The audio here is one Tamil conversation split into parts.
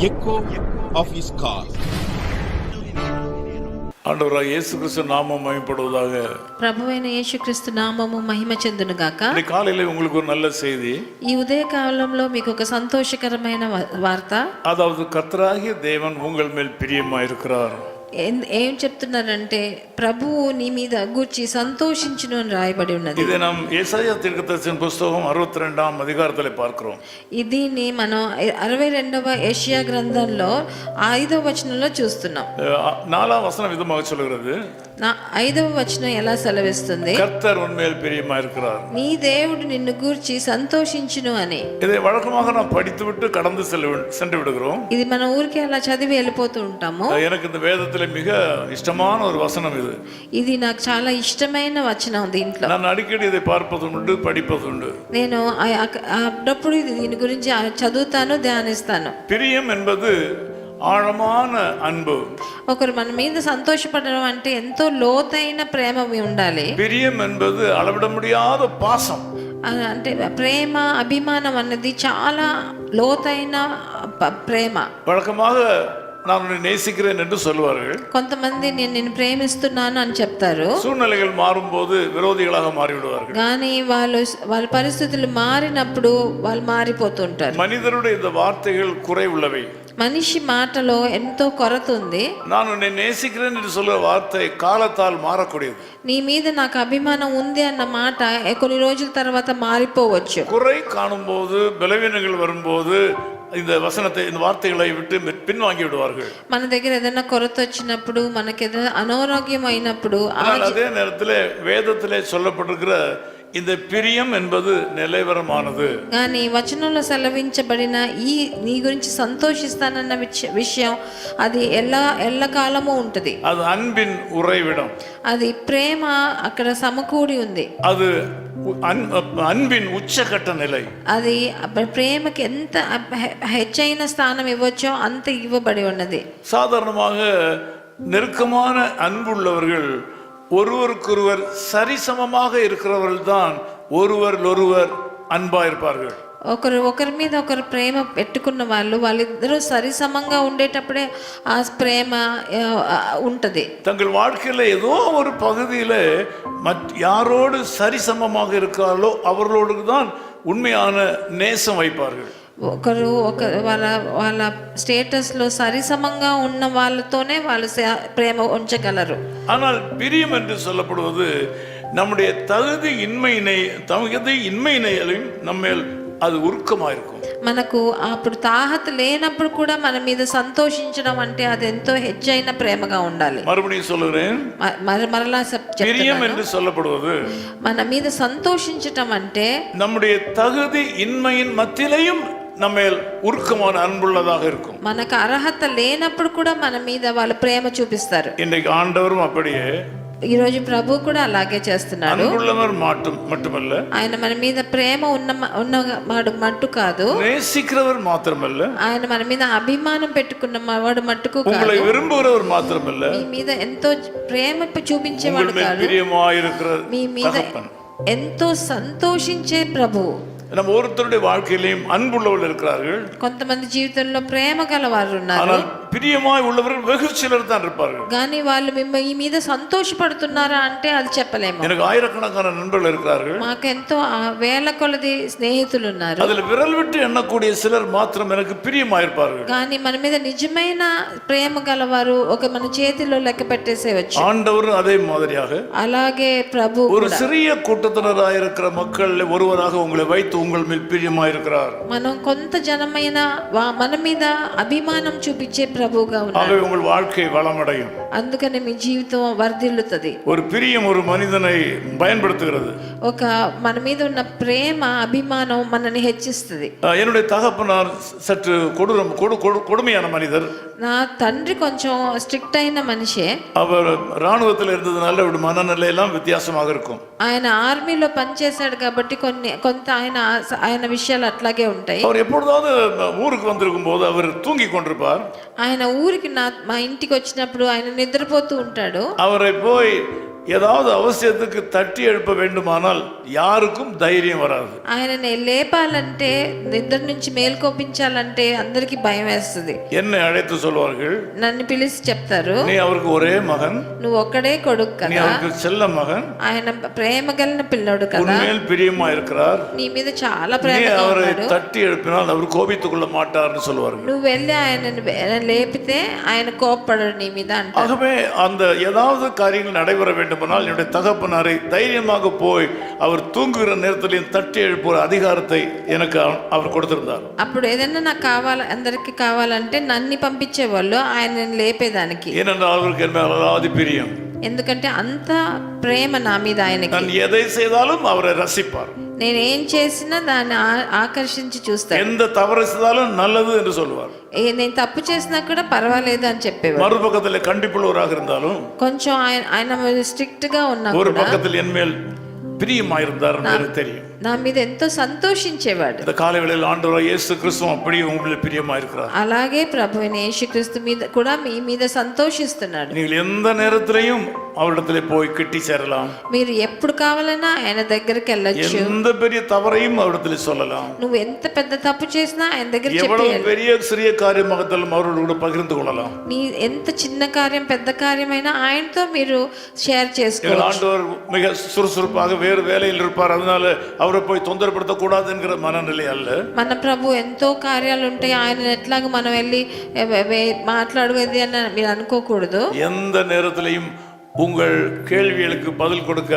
echo of his call. ஆண்டவராகிய இயேசு கிறிஸ்து நாமம் மகிமைப்படுவதாக. ప్రభువైన యేసుక్రీస్తు నామము మహిమ చెందును గాక. ఈ కాலையில உங்களுக்கு ஒரு நல்ல செய்தி. ఈ ఉదయ కాలంలో మీకు ఒక సంతోషకరమైన వార్త. அதாவது கர்த்தராகிய தேவன் உங்கள் மேல் பிரியமாய் இருக்கிறார். ఏం చెప్తున్నారంటే ప్రభువు నీ మీద గూర్చి సంతోషించును అని రాయబడి ఉన్నది. இதை நாம் ஏசாயா தீர்க்கதரிசன புத்தகம் 62ஆம் அதிகாரத்திலே பார்க்கிறோம். దీన్ని మనం 62వ యెషయా గ్రంథంలో 5వ వచనంలో చూస్తున్నాం. 4ஆம் வசனம் விதமாக சொல்கிறது. 5వ వచనం ఎలా సెలవిస్తుంది? கர்த்தர் உன் மேல் பிரியமாய் இருக்கிறார். నీ దేవుడు నిన్ను గూర్చి సంతోషించును అని. இதை வழக்கமாக நாம் படித்துவிட்டு கடந்து சென்று விடுகிறோம். ఇది మన ఊరికే అలా చదివి వెళ్ళిపోతూ ఉంటాము. எனக்கு இந்த வேதத்திலே மிக இஷ்டமான ஒரு வசனம் இது. ఇది నాకు చాలా ఇష్టమైన వచనం దీంట్లో. நான் அடிக்கடி இதை பார்ப்பதுண்டு படிப்பதுண்டு. నేను అప్పుడప్పుడు దీని గురించి చదువుతాను, ధ్యానిస్తాను. பிரியம் என்பது ఆழமான అన్బు. ఒకరు మన మీద సంతోషపడడం అంటే ఎంతో లోతైన ప్రేమ ఉండాలి. பிரியம் என்பது அளவிட முடியாத பாசம். అంటే ప్రేమ అభిమానం అన్నది చాలా లోతైన ప్రేమ. வழக்கமாக நான் உன்னை நேசிக்கிறேன் என்று சொல்வார்கள். కొంతమంది నేను నిన్ను ప్రేమిస్తున్నాను అని చెప్తారు. சூழ்நிலைகள் மாறும்போது விரோதிகளாக மாறிவிடுவார்கள். కానీ వాళ్ళ పరిస్థితులు మారినప్పుడు వాళ్ళు మారిపోతుంటారు. மனிதருடைய இந்த வார்த்தைகள் குறை உள்ளவை. మనిషి మాటలో ఎంతో కొరత ఉంది. நான் உன்னை நேசிக்கிறேன் என்று சொல்கிற வார்த்தை காலத்தால் மாறக்கூடியது. నీ మీద నాకు అభిమానం ఉంది అన్న మాట కొన్ని రోజుల తర్వాత మారిపోవచ్చు. குறை காணும்போது பலவீனங்கள் வரும்போது இந்த வசனத்தை இந்த வார்த்தைகளை விட்டு பின்வாங்கி விடுவார்கள். మన దగ్గర ఏదైనా కొరత వచ్చినప్పుడు, మనకి ఏదైనా అనారోగ్యం అయినప్పుడు, அதே நேரத்தில் வேதத்திலே சொல்லப்பட்டிருக்கிற இந்த பிரியம் என்பது நிலைவரமானது. కానీ వచనంలో సెలవించబడిన ఈ నీ గురించి సంతోషిస్తానన్న విషయం అది ఎల్లకాలము ఉంటది. அது அன்பின் உறைவிடம். అది ప్రేమ అక్కడ సమకూడి ఉంది. அது அன்பின் உச்சகட்ட நிலை. అది ప్రేమకి ఎంత హెచ్చైన స్థానం ఇవ్వచ్చో అంత ఇవ్వబడి ఉన్నది. சாதாரணமாக நெருக்கமான அன்புள்ளவர்கள் ஒருவருக்கொருவர் சரிசமமாக இருக்கிறவர்கள் தான் ஒருவர் அன்பா இருப்பார்கள். ఒకరి మీద ఒకరు ప్రేమ పెట్టుకున్న వాళ్ళిద్దరూ సరిసమంగా ఉండేటప్పుడే ఆ ప్రేమ ఉంటది. தங்கள் வாழ்க்கையில ஏதோ ஒரு பகுதியில யாரோடு சரிசமமாக இருக்கிறார்களோ அவர்களோடு தான் உண்மையான நேசம் வைப்பார்கள். ఒకరు వాళ్ళ స్టేటస్లో సరిసమంగా ఉన్న వాళ్ళతోనే వాళ్ళు ప్రేమ ఉంచగలరు. ஆனால் பிரியம் என்று சொல்லப்படுவது நம்முடைய தகுதி இன்மையினையும் நம்மேல் அது உருக்கமாக இருக்கும். మనకు అప్పుడు తాహత లేనప్పుడు కూడా మన మీద సంతోషించడం అంటే అది ఎంతో హెచ్చైన ప్రేమగా ఉండాలి. மறுபடியும் சொல்லுகிறேன், మరలా பிரியம் என்று சொல்லப்படுவது మన మీద సంతోషించటం అంటే நம்முடைய தகுதி இன்மையின் மத்தியிலையும் நம்மேல் உருக்கமான அன்புள்ளதாக இருக்கும். మనకు అర్హత లేనప్పుడు కూడా మన మీద వాళ్ళ ప్రేమ చూపిస్తారు. இன்றைக்கு ஆண்டவரும் அப்படியே ఈ రోజు ప్రభు కూడా అలాగే చేస్తున్నాడు. அன்புள்ளவர் மட்டுமல்ல, ఆయన మన మీద ప్రేమ ఉన్నవాడు మట్టు కాదు, நேசிக்கிறவர் మాత్రమல்ல, ఆయన మన మీద అభిమానం పెట్టుకున్న వాడు మట్టుకు కాదు, உங்களை விரும்புகிறவர் మాత్రమல்ல, మీ మీద ఎంతో ప్రేమ చూపించేవాడు కాదు, మీ మీద ఎంతో సంతోషించే ప్రభు. நம்ம ஒருத்தருடைய வாழ்க்கையிலும் அன்புள்ளவர்கள் இருக்கிறார்கள். కొంతమంది జీవితంలో ప్రేమ గలవారు ఉన్నారు. ஆனால் பிரியமாய் உள்ளவர்கள் வெகு சிலர் தான் இருப்பார்கள். కానీ వాళ్ళు మీ మీద సంతోషపడుతున్నారా అంటే అది చెప్పలేము. எனக்கு ஆயிரக்கணக்கான நண்பர்கள் இருக்கிறார்கள். మాకు ఎంతో వేల కొలది స్నేహితులు ఉన్నారు. அதில் விரல் விட்டு எண்ணக்கூடிய சிலர் மாத்திரம் எனக்கு பிரியமாயிருப்பார்கள். కానీ మన మీద నిజమైన ప్రేమ గలవారు మన చేతిలో లెక్క పెట్టేసేవచ్చు. ஆண்டவர் அதே மாதிரியாக అలాగే ప్రభు ஒரு சிறிய கூட்டத்தினராக இருக்கிற மக்கள் ஒருவராக உங்களை வைத்து உங்கள் மேல் பிரியமாயிருக்கிறார். మనం కొంత జనమైన మన మీద అభిమానం చూపించే ప్రభువుగా ఉన్నారు. ஆகவே உங்கள் வாழ்க்கை வளமடையும். అందుకని మీ జీవితం వర్ధిల్లుతది. ஒரு பிரியம் ஒரு மனிதனை பயன்படுத்துகிறது. మన మీద ఉన్న ప్రేమ అభిమానం మనని హెచ్చిస్తుంది. என்னுடைய தகப்பனார் சற்று கொடுமையான மனிதர். నా తండ్రి కొంచెం స్ట్రిక్ట్ అయిన మనిషే. அவர் ராணுவத்தில் இருந்ததுனால அவருடைய மனநிலை எல்லாம் வித்தியாசமாக இருக்கும். ఆయన ఆర్మీలో పనిచేశాడు కాబట్టి కొంత ఆయన విషయాలు అట్లాగే ఉంటాయి. அவர் எப்பொழுதாவது ஊருக்கு வந்திருக்கும் போது அவர் தூங்கி கொண்டிருப்பார். ఆయన ఊరికి మా ఇంటికి వచ్చినప్పుడు ఆయన నిద్రపోతూ ఉంటాడు. அவரை போய் ஏதாவது அவசியத்துக்கு தட்டி எழுப்ப வேண்டுமானால் யாருக்கும் தைரியம் வராது. ఆయనని లేపాలంటే నిద్ర నుంచి మేల్కోపించాలంటే అందరికి భయం వేస్తుంది. என்னை அழைத்து சொல்வார்கள், నన్ను పిలిచి చెప్తారు, நீ அவருக்கு ஒரே மகன், నువ్వు ఒక్కడే కొడుకు நீ కదా, அவருக்கு செல்ல மகன், ఆయన ప్రేమ కలిగిన పిల్లోడు కదా, உன்மேல் பிரியமா இருக்கிறார், నీ మీద చాలా நீ ప్రేమగా அவரை ఉన్నాడు, தட்டி எழுப்பினால் அவர் கோபித்துக் கொள்ள மாட்டார்னு சொல்வார்கள். నువ్వు వెళ్ళి ఆయనని లేపితే ఆయన కోప్పడడు నీ మీద అంటారు. ஆகவே அந்த ஏதாவது காரியங்கள் நடைபெற வேண்டுமானால் என்னுடைய தகப்பனாரை தைரியமாக போய் அவர் தூங்குகிற நேரத்திலையும் தட்டி எழுப்புற அதிகாரத்தை எனக்கு அவர் கொடுத்திருந்தார். అప్పుడు ఏదైనా నాకు కావాలి, అందరికి కావాలంటే నన్ను పంపించేవాళ్ళు ఆయనని లేపేదానికి. ஏனென்றால் அவருக்கு என் மேல் அலாதி பிரியம். ఎందుకంటే అంత ప్రేమ నా మీద ఆయనకి. நான் எதை செய்தாலும் அவரை ரசிப்பார். నేను ఏం చేసినా దాన్ని ఆకర్షించి చూస్తాను. எந்த தவறு செய்தாலும் நல்லது என்று சொல்வார். నేను తప్పు చేసినా కూడా పర్వాలేదు అని చెప్పేవారు. மறுபக்கத்தில் கண்டிப்புள்ளவராக இருந்தாலும், కొంచెం ఆయన స్ట్రిక్ట్ గా ఉన్నా ஒரு కూడా பக்கத்தில் என் மேல் பிரியமாயிருந்தார் எனக்கு தெரியும். నా మీద ఎంతో సంతోషించేవాడు. இந்த காலை வேளையில் ஆண்டவர் இயேசு கிறிஸ்து அப்படியே உங்களில் பிரியமாயிருக்கிறார். అలాగే ప్రభువైన యేసుక్రీస్తు మీద కూడా మీ మీద సంతోషిస్తున్నాడు. நீங்கள் எந்த நேரத்திலையும் அவரிடத்திலே போய் கிட்டி சேரலாம். మీరు ఎప్పుడు కావాలన్నా ఆయన దగ్గరికి వెళ్ళొచ్చు. எந்த பெரிய தவறையும் அவரிடத்திலே சொல்லலாம். నువ్వు ఎంత పెద్ద తప్పు చేసినా ఆయన దగ్గర எவ்வளவு பெரிய சிறிய காரியமாகத்தாலும் அவரோடு கூட பகிர்ந்து கொள்ளலாம். నీ ఎంత చిన్న కార్యం పెద్ద కార్యమైనా ఆయనతో మీరు షేర్ చేసుకోవచ్చు. ஆண்டவர் மிக சுறுசுறுப்பாக வேறு வேலையில் இருப்பார், அதனால அவரை போய் தொந்தரப்படுத்த கூடாது என்கிற மனநிலை அல்ல. మన ప్రభు ఎంతో కార్యాలు ఉంటాయి, ఆయన ఎట్లాగా మనం వెళ్ళి మాట్లాడేది అని మీరు అనుకోకూడదు. எந்த நேரத்திலையும் உங்கள் கேள்விகளுக்கு பதில் கொடுக்க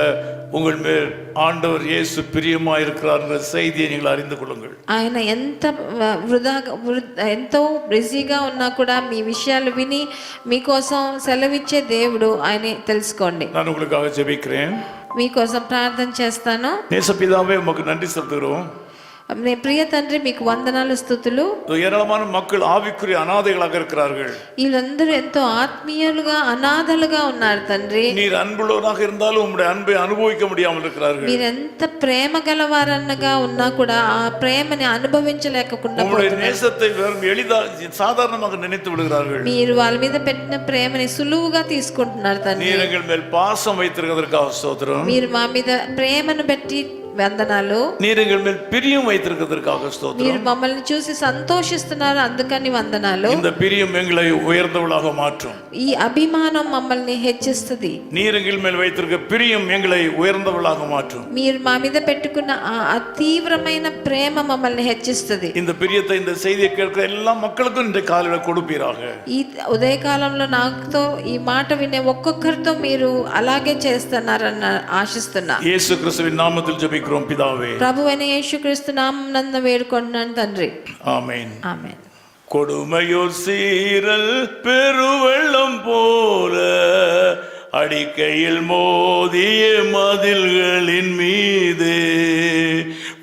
உங்கள் மேல் ஆண்டவர் இயேசு பிரியமா இருக்கிறார் என்ற செய்தியை நீங்கள் அறிந்து கொள்ளுங்கள். ఆయన ఎంతో బిజీగా ఉన్నా కూడా మీ విషయాలు విని మీకోసం సెలవిచ్చే దేవుడు ఆయన తెలుసుకోండి. நான் உங்களுக்காக ஜெபிக்கிறேன். మీకోసం ప్రార్థన చేస్తాను. நேசபிதாவே உமக்கு நன்றி செலுத்துகிறோம். ప్రియ తండ్రి మీకు వందనాలు, స్తుతులు. ஏராளமான மக்கள் ஆவிக்குரிய அனாதைகளாக இருக்கிறார்கள். వీళ్ళందరూ ఎంతో ఆత్మీయులుగా అనాథలుగా ఉన్నారు తండ్రి. நீர் அன்புள்ளவராக இருந்தாலும் உம்முடைய அன்பை அனுபவிக்க முடியாமல் இருக்கிறார்கள். మీరెంత ప్రేమ గలవారన్నగా ఉన్నా కూడా ఆ ప్రేమని అనుభవించలేకుండా உம்முடைய நேசத்தை வெறும் சாதாரணமாக நினைத்து விடுகிறார்கள். మీరు వాళ్ళ మీద పెట్టిన ప్రేమని సులువుగా తీసుకుంటున్నారు తండ్రి. நீர் எங்கள் மேல் பாசம் வைத்திருக்கிறதற்காக ஸ்தோத்திரம். మీరు మా మీద ప్రేమను బట్టి వందనాలు. நீர் எங்கள் மேல் பிரியம் வைத்திருக்கிறதற்காக ஸ்தோத்திரம். మీరు మమ్మల్ని చూసి సంతోషిస్తున్నారు, అందుకని వందనాలు. இந்த பிரியம் எங்களை உயர்ந்தவளாக மாற்றும். ఈ అభిమానం మమ్మల్ని హెచ్చిస్తుంది. நீர் எங்கள் மேல் வைத்திருக்க பிரியம் எங்களை உயர்ந்தவளாக மாற்றும். మీరు మా మీద పెట్టుకున్న ఆ తీవ్రమైన ప్రేమ మమ్మల్ని హెచ్చిస్తుంది. இந்த பிரியத்தை, இந்த செய்தியை கேட்கிற எல்லா மக்களுக்கும் இந்த காலையில கொடுப்பீராக. ఈ ఉదయకాలంలో నాతో ఈ మాట వినే ఒక్కొక్కరితో మీరు అలాగే చేస్తున్నారన్న ఆశిస్తున్నా. இயேசு கிறிஸ்துவின் நாமத்தில் ஜெபிக்கிறோம் பிதாவே. ప్రభువైన యేసుక్రీస్తు నామమున వేడుకుంటున్నాను తండ్రి. ஆமென். ఆమేన్. கொடுமையோர் சீரல் பெருவெள்ளம் போல அடிக்கையில் மோதிய மதில்களின் மீது,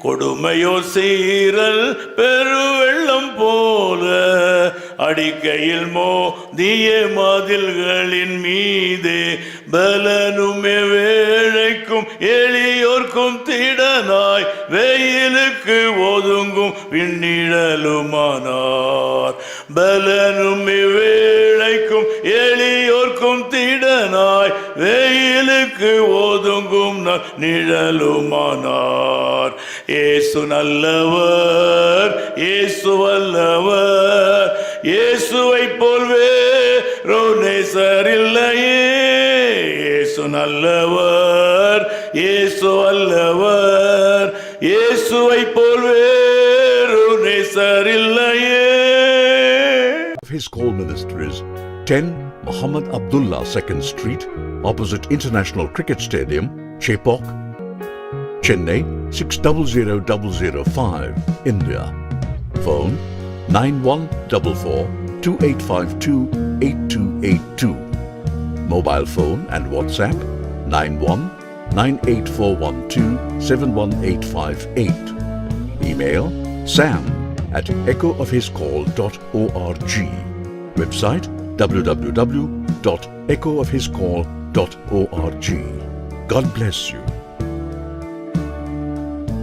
கொடுமையோர் சீரல் பெருவெள்ளம் போல அடிக்கையில் மோதிய மதில்களின் மீது, பலனுமே வேழைக்கும் எளியோர்க்கும் திடனாய் வெயிலுக்கு ஒதுங்கும் விண்ணிழலுமானார். பலனுமே வேழைக்கும் எளியோர்க்கும் திடனாய் வெயிலுக்கு ஒதுங்கும் நிழலுமானார். இயேசு நல்லவர், இயேசு வல்லவர், இயேசுவை போல் வேறோ நேசர் இல்லையே. இயேசு நல்லவர், இயேசு வல்லவர், இயேசுவை போல் வேறோ நேசர் இல்லையே. His Call Ministries, 10 Muhammad Abdullah 2nd Street, opposite International Cricket Stadium, Chepauk, Chennai 600005, India. Phone 9144-2852-8282. Mobile phone and WhatsApp 919841271858. Email sam@echoofhiscall.org. Website www.echoofhiscall.org. God bless you.